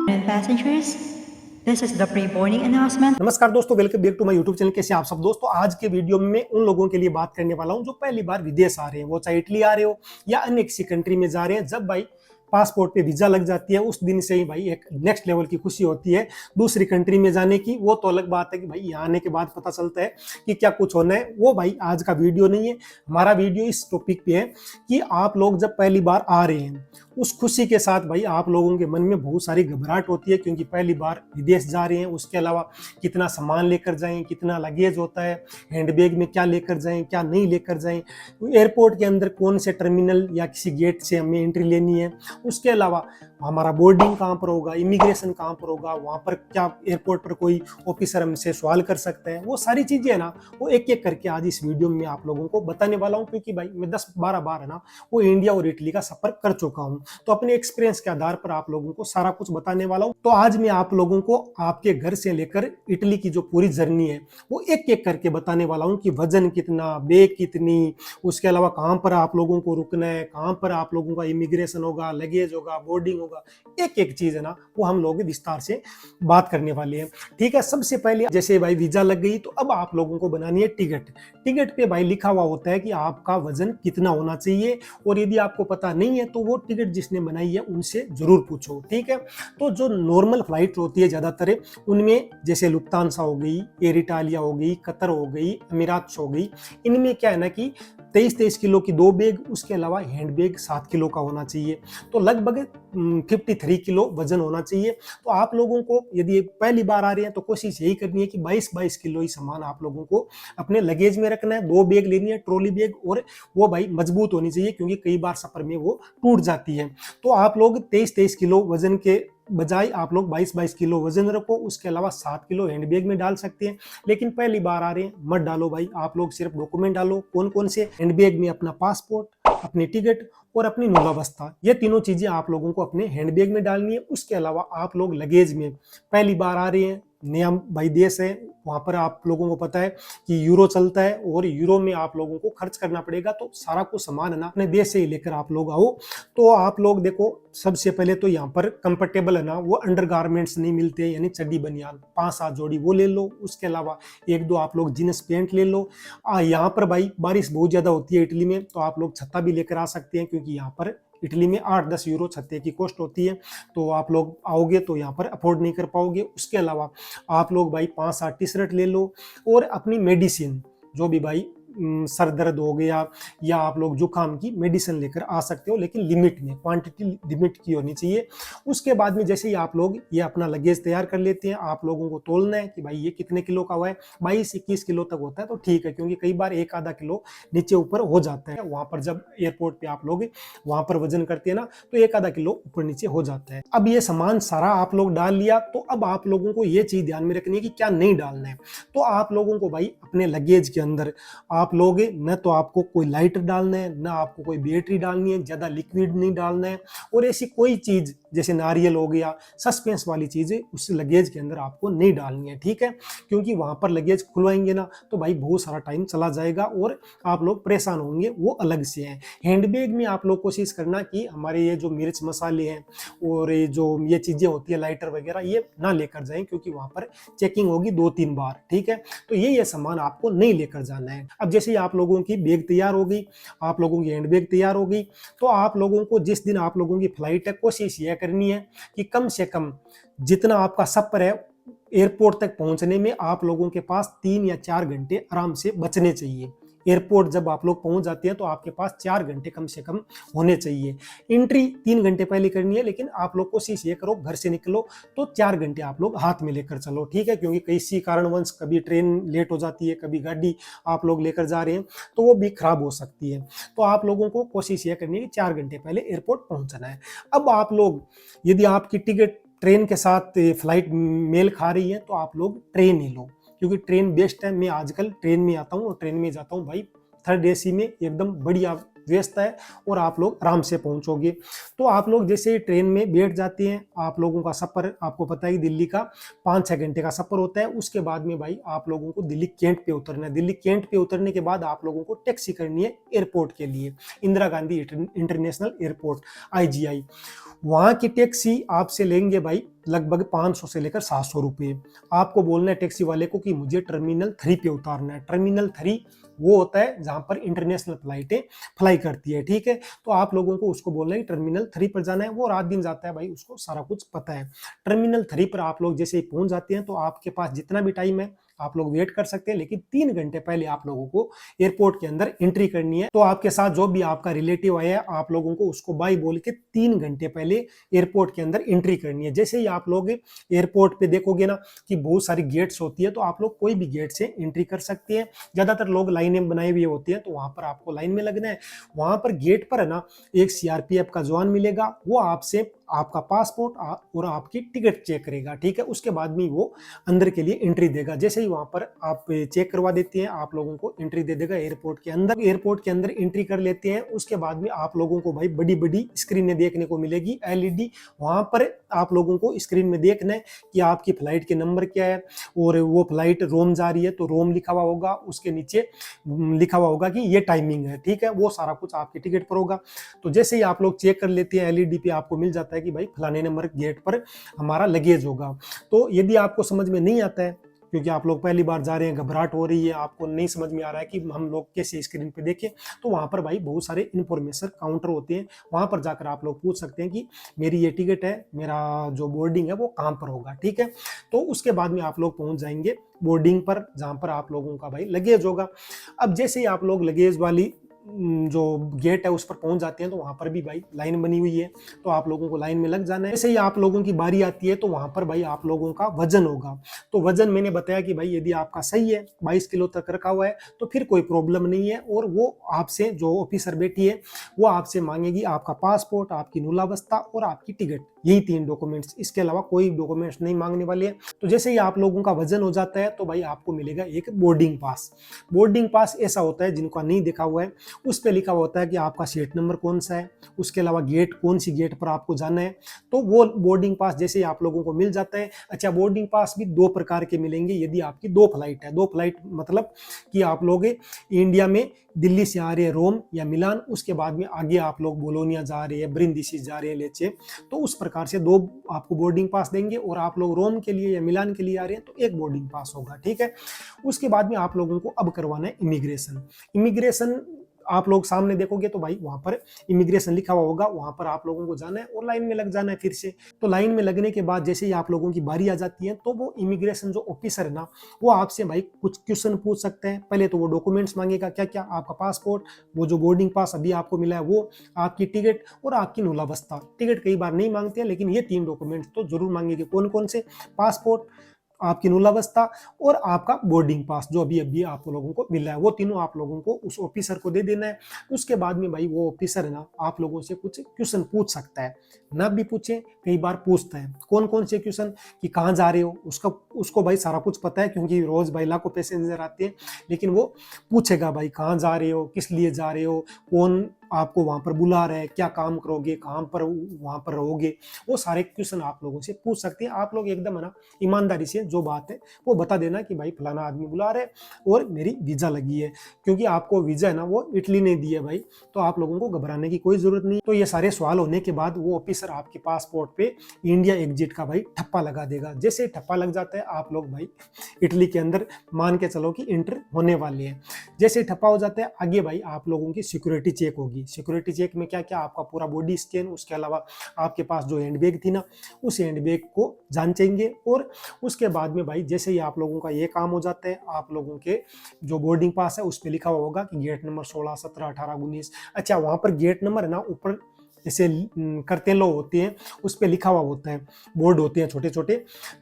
And passengers, this is the pre-boarding announcement. नमस्कार दोस्तों, welcome back to my YouTube channel. कैसे आप सब दोस्तों? आज के वीडियो में मैं उन लोगों के लिए बात करने वाला हूं जो पहली बार विदेश आ रहे हैं, वो चाहे इटली आ रहे हो या अन्य किसी कंट्री में जा रहे हैं। जब भाई पासपोर्ट पे वीजा लग जाती है उस दिन से ही भाई एक नेक्स्ट लेवल की खुशी होती है दूसरी कंट्री में जाने की। वो तो अलग बात है कि भाई यहाँ आने के बाद पता चलता है कि क्या कुछ होना है। वो भाई आज का वीडियो नहीं है। हमारा वीडियो इस टॉपिक पे है कि आप लोग जब पहली बार आ रहे हैं उस खुशी के साथ भाई आप लोगों के मन में बहुत सारी घबराहट होती है, क्योंकि पहली बार विदेश जा रहे हैं। उसके अलावा कितना सामान लेकर जाएं, कितना लगेज होता है, हैंडबैग में क्या लेकर जाएं, क्या नहीं लेकर जाएं, एयरपोर्ट के अंदर कौन से टर्मिनल या किसी गेट से हमें एंट्री लेनी है, उसके अलावा हमारा बोर्डिंग कहाँ पर होगा, इमिग्रेशन कहाँ पर होगा, वहाँ पर क्या एयरपोर्ट पर कोई ऑफिसर हमसे सवाल कर सकते हैं। वो सारी चीजें है ना, वो एक एक करके आज इस वीडियो में आप लोगों को बताने वाला हूँ, क्योंकि भाई मैं 10-12 बार है ना वो इंडिया और इटली का सफर कर चुका हूँ। तो अपने एक्सपीरियंस के आधार पर आप लोगों को सारा कुछ बताने वाला हूँ। तो आज मैं आप लोगों को आपके घर से लेकर इटली की जो पूरी जर्नी है वो एक एक करके बताने वाला हूँ कि वजन कितना, बैग कितनी, उसके अलावा कहाँ पर आप लोगों को रुकना है, कहाँ पर आप लोगों का इमिग्रेशन होगा, लगेज होगा, बोर्डिंग होगा, एक एक चीज है ना वो हम लोग विस्तार से बात करने वाले हैं। ठीक है, सबसे पहले जैसे भाई वीजा लग गई तो अब आप लोगों को बनानी है टिकट। टिकट पे भाई लिखा हुआ होता है कि आपका वजन कितना होना चाहिए, और यदि आपको पता नहीं है तो वो टिकट जिसने बनाई है उनसे जरूर पूछो। ठीक है, तो जो नॉर्मल फ्लाइट होती है ज्यादातर उनमें जैसे लुफ्तांसा हो गई, एयर इटालिया हो गई, कतर हो गई, अमीरात्स हो गई, इनमें क्या है ना कि 23-23 किलो की 2 बैग, उसके अलावा हैंड बैग 7 किलो का होना चाहिए। तो लगभग 53 किलो वजन होना चाहिए। तो आप लोगों को यदि पहली बार आ रहे हैं तो कोशिश यही करनी है कि 22-22 किलो ही सामान आप लोगों को अपने लगेज में रखना है। 2 बैग लेनी है, ट्रॉली बैग, और वो भाई मजबूत होनी चाहिए क्योंकि कई बार सफर में वो टूट जाती है। तो आप लोग 23-23 किलो वजन के बजाय आप लोग 22-22 किलो वजन रखो। उसके अलावा 7 किलो हैंडबैग में डाल सकते हैं, लेकिन पहली बार आ रहे हैं मत डालो भाई। आप लोग सिर्फ डॉक्यूमेंट डालो। कौन कौन से? हैंडबैग में अपना पासपोर्ट, अपनी टिकट और अपनी नूलाबस्ता, ये तीनों चीजें आप लोगों को अपने हैंडबैग में डालनी है। उसके अलावा आप लोग लगेज में पहली बार आ रहे हैं, नया भाई देश है, वहां पर आप लोगों को पता है कि यूरो चलता है और यूरो में आप लोगों को खर्च करना पड़ेगा। तो सारा कुछ सामान है ना अपने देश से ही लेकर आप लोग आओ। तो आप लोग देखो, सबसे पहले तो यहाँ पर कंफर्टेबल है ना वो अंडरगारमेंट्स नहीं मिलते, यानी चड्डी बनियान 5-7 जोड़ी वो ले लो। उसके अलावा 1-2 आप लोग जीन्स पैंट ले लो। यहाँ पर भाई बारिश बहुत ज्यादा होती है इटली में, तो आप लोग छत्ता भी लेकर आ सकते हैं, क्योंकि यहाँ पर इटली में 8-10 यूरो छत्ते की कॉस्ट होती है। तो आप लोग आओगे तो यहाँ पर अफोर्ड नहीं कर पाओगे। उसके अलावा आप लोग भाई 5-7 टी शर्ट ले लो, और अपनी मेडिसिन जो भी भाई सर दर्द हो गया या आप लोग जुकाम की मेडिसिन लेकर आ सकते हो, लेकिन लिमिट में, क्वांटिटी लिमिट की होनी चाहिए। उसके बाद में जैसे ही आप लोग ये अपना लगेज तैयार कर लेते हैं, आप लोगों को तोलना है कि भाई ये कितने किलो का हुआ है। 22-21 किलो तक होता है तो ठीक है, क्योंकि कई बार 1-आधा किलो नीचे ऊपर हो जाता है। वहां पर जब एयरपोर्ट पे आप लोग वहां पर वजन करते हैं ना तो 1-आधा किलो ऊपर नीचे हो जाता है। अब ये सामान सारा आप लोग डाल लिया, तो अब आप लोगों को ये चीज ध्यान में रखनी है कि क्या नहीं डालना है। तो आप लोगों को भाई अपने लगेज के अंदर आप लोगे न तो आपको कोई लाइटर डालना है, न आपको कोई बैटरी डालनी है, ज्यादा लिक्विड नहीं डालना है, और ऐसी कोई चीज जैसे नारियल हो गया, सस्पेंस वाली चीजें उस लगेज के अंदर आपको नहीं डालनी है। ठीक है, क्योंकि वहां पर लगेज खुलवाएंगे ना तो भाई बहुत सारा टाइम चला जाएगा और आप लोग परेशान होंगे, वो अलग से है। हैंडबैग में आप लोग कोशिश करना कि हमारे ये जो मिर्च मसाले हैं और ये चीजें होती है लाइटर वगैरह, ये ना लेकर जाएं, क्योंकि वहां पर चेकिंग होगी 2-3 बार। ठीक है, तो ये सामान आपको नहीं लेकर जाना है। अब जैसे ही आप लोगों की बैग तैयार हो गई, आप लोगों की हैंड बैग तैयार हो गई, तो आप लोगों को जिस दिन आप लोगों की फ्लाइट है कोशिश यह करनी है कि कम से कम जितना आपका सफर है एयरपोर्ट तक पहुंचने में आप लोगों के पास 3 या 4 घंटे आराम से बचने चाहिए। एयरपोर्ट जब आप लोग पहुंच जाते हैं तो आपके पास 4 घंटे कम से कम होने चाहिए। एंट्री 3 घंटे पहले करनी है, लेकिन आप लोग कोशिश ये करो घर से निकलो तो 4 घंटे आप लोग हाथ में लेकर चलो। ठीक है, क्योंकि किसी कारणवश कभी ट्रेन लेट हो जाती है, कभी गाड़ी आप लोग लेकर जा रहे हैं तो वो भी खराब हो सकती है। तो आप लोगों को कोशिश ये करनी है कि 4 घंटे पहले एयरपोर्ट पहुंचना है। अब आप लोग यदि आपकी टिकट ट्रेन के साथ फ्लाइट मेल खा रही है तो आप लोग ट्रेन ही लो, क्योंकि ट्रेन बेस्ट है। मैं आजकल ट्रेन में आता हूँ और ट्रेन में जाता हूँ भाई, थर्ड एसी में एकदम बढ़िया व्यवस्था है और आप लोग आराम से पहुंचोगे। तो आप लोग जैसे ही ट्रेन में बैठ जाते हैं, आप लोगों का सफर आपको पता है दिल्ली का 5-6 घंटे का सफर होता है। उसके बाद में भाई आप लोगों को दिल्ली कैंट पे उतरना है। दिल्ली कैंट पे उतरने के बाद आप लोगों को टैक्सी करनी है एयरपोर्ट के लिए, Indira Gandhi international airport, IGI। वहां की टैक्सी आपसे लेंगे भाई लगभग 500 से लेकर 700 रुपये। आपको बोलना है टैक्सी वाले को कि मुझे टर्मिनल 3 पे उतारना है। टर्मिनल 3 वो होता है जहां पर इंटरनेशनल फ्लाइटें फ्लाई करती है, ठीक है। तो आप लोगों को उसको बोलना है कि टर्मिनल 3 पर जाना है। वो रात दिन जाता है भाई, उसको सारा कुछ पता है। टर्मिनल 3 पर आप लोग जैसे ही पहुंच जाते हैं तो आपके पास जितना भी टाइम है आप लोग वेट कर सकते हैं, लेकिन 3 घंटे पहले आप लोगों को एयरपोर्ट के अंदर एंट्री करनी है। तो आपके साथ जो भी आपका रिलेटिव आया है आप लोगों को उसको बाय बोल के 3 घंटे पहले एयरपोर्ट के अंदर एंट्री करनी है। जैसे ही आप लोग एयरपोर्ट पे देखोगे ना कि बहुत सारी गेट्स होती है, तो आप लोग कोई भी गेट से एंट्री कर सकते हैं। ज्यादातर लोग लाइनें बनाई हुई होती है, तो वहां पर आपको लाइन में लगना है। वहां पर गेट पर है ना एक सीआरपीएफ का जवान मिलेगा, वो आपसे आपका पासपोर्ट और आपकी टिकट चेक करेगा, ठीक है। उसके बाद में वो अंदर के लिए एंट्री देगा। जैसे ही वहां पर आप चेक करवा देते हैं आप लोगों को एंट्री दे देगा एयरपोर्ट के अंदर। एयरपोर्ट के अंदर एंट्री कर लेते हैं, उसके बाद में आप लोगों को भाई बड़ी बड़ी स्क्रीनें देखने को मिलेगी, एलईडी। वहां पर आप लोगों को स्क्रीन में देखना है कि आपकी फ्लाइट के नंबर क्या है, और वो फ्लाइट रोम जा रही है तो रोम लिखा हुआ होगा, उसके नीचे लिखा हुआ होगा कि ये टाइमिंग है, ठीक है। वो सारा कुछ आपके टिकट पर होगा। तो जैसे ही आप लोग चेक कर लेते हैं एलईडी पे आपको मिल जाता है कि भाई फलाने नंबर गेट पर हमारा लगेज होगा। तो यदि आपको समझ में नहीं आता है, क्योंकि आप लोग पहली बार जा रहे हैं, घबराहट हो रही है, आपको नहीं समझ में आ रहा है कि हम लोग कैसे स्क्रीन पे देखें, तो वहां पर भाई बहुत सारे इंफॉर्मेशन काउंटर होते हैं। वहां पर जाकर आप लोग पूछ सकते हैं कि मेरी ये टिकट है, मेरा जो बोर्डिंग है वो कहाँ पर होगा, ठीक है। तो उसके बाद में आप लोग पहुंच जाएंगे बोर्डिंग पर, जहां पर आप लोगों का भाई लगेज होगा। अब जैसे ही आप लोग लगेज वाली जो गेट है उस पर पहुंच जाते हैं, तो वहां पर भी भाई लाइन बनी हुई है, तो आप लोगों को लाइन में लग जाना है। जैसे ही आप लोगों की बारी आती है तो वहां पर भाई आप लोगों का वजन होगा। तो वजन मैंने बताया कि भाई यदि आपका सही है, 22 किलो तक रखा हुआ है, तो फिर कोई प्रॉब्लम नहीं है। और वो आपसे जो ऑफिसर बैठी है वो आपसे मांगेगी आपका पासपोर्ट, आपकी नुलावस्था और आपकी टिकट, यही 3 डॉक्यूमेंट्स, इसके अलावा कोई डॉक्यूमेंट्स नहीं मांगने वाले हैं। तो जैसे ही आप लोगों का वजन हो जाता है तो भाई आपको मिलेगा एक बोर्डिंग पास। बोर्डिंग पास ऐसा होता है, जिनका नहीं देखा हुआ है उस पर लिखा होता है कि आपका सीट नंबर कौन सा है, उसके अलावा गेट कौन सी गेट पर आपको जाना है। तो वो बोर्डिंग पास जैसे ही आप लोगों को मिल जाता है। अच्छा, बोर्डिंग पास भी 2 प्रकार के मिलेंगे यदि आपकी 2 फ्लाइट है। 2 फ्लाइट मतलब कि आप लोग इंडिया में दिल्ली से आ रहे हैं रोम या मिलान, उसके बाद में आगे आप लोग बोलोनिया जा रहे हैं, ब्रिंदिसी जा रहे हैं, लेचे, तो उस प्रकार से 2 आपको बोर्डिंग पास देंगे। और आप लोग रोम के लिए या मिलान के लिए आ रहे हैं तो 1 बोर्डिंग पास होगा, ठीक है। उसके बाद में आप लोगों को अब करवाना है इमिग्रेशन। इमिग्रेशन आप लोग सामने देखोगे तो भाई वहां पर इमिग्रेशन लिखा हुआ होगा, वहां पर आप लोगों को जाना है और लाइन में लग जाना है फिर से। तो लाइन में लगने के बाद जैसे ही आप लोगों की बारी आ जाती है तो वो इमिग्रेशन जो ऑफिसर है ना वो आपसे भाई कुछ क्वेश्चन पूछ सकते हैं। पहले तो वो डॉक्यूमेंट्स मांगेगा, क्या क्या, आपका पासपोर्ट, वो जो बोर्डिंग पास अभी आपको मिला है वो, आपकी टिकट और आपकी नुलावस्था। टिकट कई बार नहीं मांगते हैं, लेकिन ये 3 डॉक्यूमेंट्स तो जरूर मांगेंगे। कौन कौन से? पासपोर्ट, आपकी नुलावस्था और आपका बोर्डिंग पास जो अभी अभी आप लोगों को मिला है, वो तीनों आप लोगों को उस ऑफिसर को दे देना है। उसके बाद में भाई वो ऑफिसर है ना आप लोगों से कुछ क्वेश्चन पूछ सकता है, ना भी पूछे कई बार पूछता है। कौन कौन से क्वेश्चन? कि कहाँ जा रहे हो, उसको भाई सारा कुछ पता है, क्योंकि रोज भाई लाखों पैसेंजर आते हैं। लेकिन वो पूछेगा भाई कहाँ जा रहे हो, किस लिए जा रहे हो, कौन आपको वहां पर बुला रहा है, क्या काम करोगे, कहाँ पर वहां पर रहोगे, वो सारे क्वेश्चन आप लोगों से पूछ सकते हैं। आप लोग एकदम है ना ईमानदारी से जो बात है वो बता देना कि भाई फलाना आदमी बुला रहे और मेरी वीजा लगी है, क्योंकि आपको वीजा है ना वो इटली ने दी है भाई, तो आप लोगों को घबराने की कोई जरूरत नहीं। तो ये सारे सवाल होने के बाद वो ऑफिसर आपके पासपोर्ट पे इंडिया एग्जिट का भाई ठप्पा लगा देगा। जैसे ठप्पा लग जाता है आप लोग भाई इटली के अंदर मान के चलो कि एंटर होने वाले हैं। जैसे ठप्पा हो जाता है आगे भाई आप लोगों की सिक्योरिटी चेक होगी। सिक्योरिटी चेक में क्या क्या? आपका पूरा बॉडी स्कैन, उसके अलावा आपके पास जो हैंडबैग थी ना उस हैंडबैग को जांचेंगे। और उसके बाद में भाई जैसे ही आप लोगों का ये काम हो जाता है, आप लोगों के जो बोर्डिंग पास है उस पर लिखा हुआ होगा कि गेट नंबर 16, 17, 18, 19। अच्छा, वहां पर गेट नंबर है ना ऊपर जैसे करते लोग होते हैं उस पर लिखा हुआ होता है, बोर्ड होते हैं छोटे छोटे,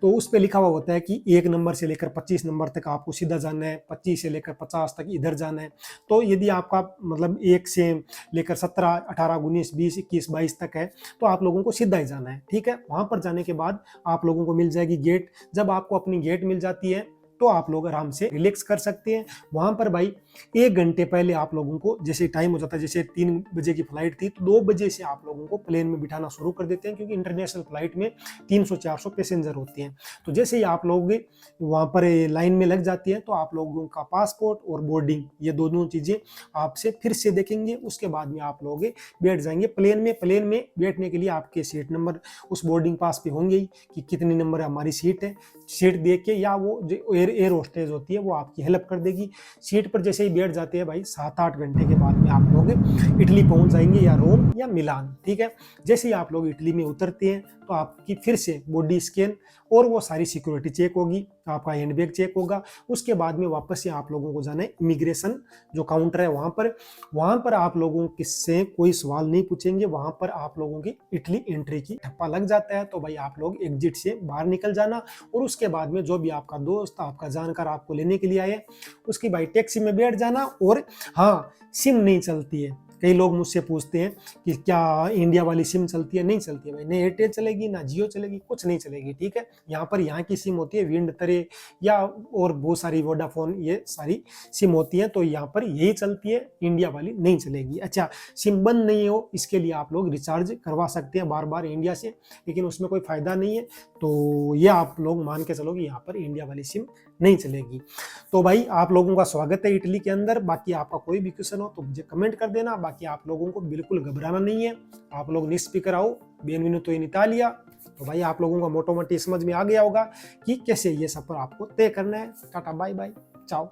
तो उस पर लिखा हुआ होता है कि 1 नंबर से लेकर 25 नंबर तक आपको सीधा जाना है, 25 से लेकर 50 तक इधर जाना है। तो यदि आपका मतलब 1 से लेकर 17, 18, 19, 20, 21, 22 तक है तो आप लोगों को सीधा ही जाना है, ठीक है। वहां पर जाने के बाद आप लोगों को मिल जाएगी गेट। जब आपको अपनी गेट मिल जाती है तो आप लोग आराम से रिलैक्स कर सकते हैं। वहां पर भाई 1 घंटे पहले आप लोगों को जैसे टाइम हो जाता है, जैसे 3 बजे की फ्लाइट थी तो 2 बजे से आप लोगों को प्लेन में बिठाना शुरू कर देते हैं, क्योंकि इंटरनेशनल फ्लाइट में 300-400 पैसेंजर होते हैं। तो जैसे ही आप लोग वहां पर लाइन में लग जाती है तो आप लोगों का पासपोर्ट और बोर्डिंग ये दोनों चीजें आपसे फिर से देखेंगे। उसके बाद में आप लोग बैठ जाएंगे प्लेन में। प्लेन में बैठने के लिए आपके सीट नंबर उस बोर्डिंग पास पे होंगे ही कि कितनी नंबर हमारी सीट है। सीट देख के या वो जो एयर होस्टेज होती है वो आपकी हेल्प कर देगी। सीट पर जैसे ही बैठ जाते हैं भाई 7-8 घंटे के बाद में आप लोग इटली पहुंच जाएंगे, या रोम या मिलान। ठीक है, जैसे ही आप लोग इटली में उतरते हैं तो आपकी फिर से बॉडी स्कैन और वो सारी सिक्योरिटी चेक होगी, आपका हैंडबैग चेक होगा। उसके बाद में वापस से आप लोगों को जाना है इमिग्रेशन जो काउंटर है वहां पर आप लोगों से कोई सवाल नहीं पूछेंगे। वहां पर आप लोगों की इटली एंट्री की ठप्पा लग जाता है तो भाई आप लोग एग्जिट से बाहर निकल जाना। और उसके बाद में जो भी आपका दोस्त आपका जानकार आपको लेने के लिए आए उसकी भाई टैक्सी में बैठ जाना। और हाँ, सिम नहीं चलती है। कई लोग मुझसे पूछते हैं कि क्या इंडिया वाली सिम चलती है? नहीं चलती है भाई, ना एयरटेल चलेगी ना जियो चलेगी, कुछ नहीं चलेगी। ठीक है, यहाँ की सिम होती है विंड तरे या और बहुत सारी वोडाफोन, ये सारी सिम होती है तो यहाँ पर यही चलती है, इंडिया वाली नहीं चलेगी। अच्छा, सिम बंद नहीं हो इसके लिए आप लोग रिचार्ज करवा सकते हैं बार बार इंडिया से, लेकिन उसमें कोई फायदा नहीं है। तो ये आप लोग मान के चलो कि यहाँ पर इंडिया वाली सिम नहीं चलेगी। तो भाई आप लोगों का स्वागत है इटली के अंदर। बाकी आपका कोई भी क्वेश्चन हो तो मुझे कमेंट कर देना। बाकी आप लोगों को बिल्कुल घबराना नहीं है, आप लोग निस्फिक्र आओ। बेनवेनुतो इन इटालिया। तो भाई आप लोगों को मोटा मोटी समझ में आ गया होगा कि कैसे ये सफर आपको तय करना है। टाटा बाय बाय, चाओ।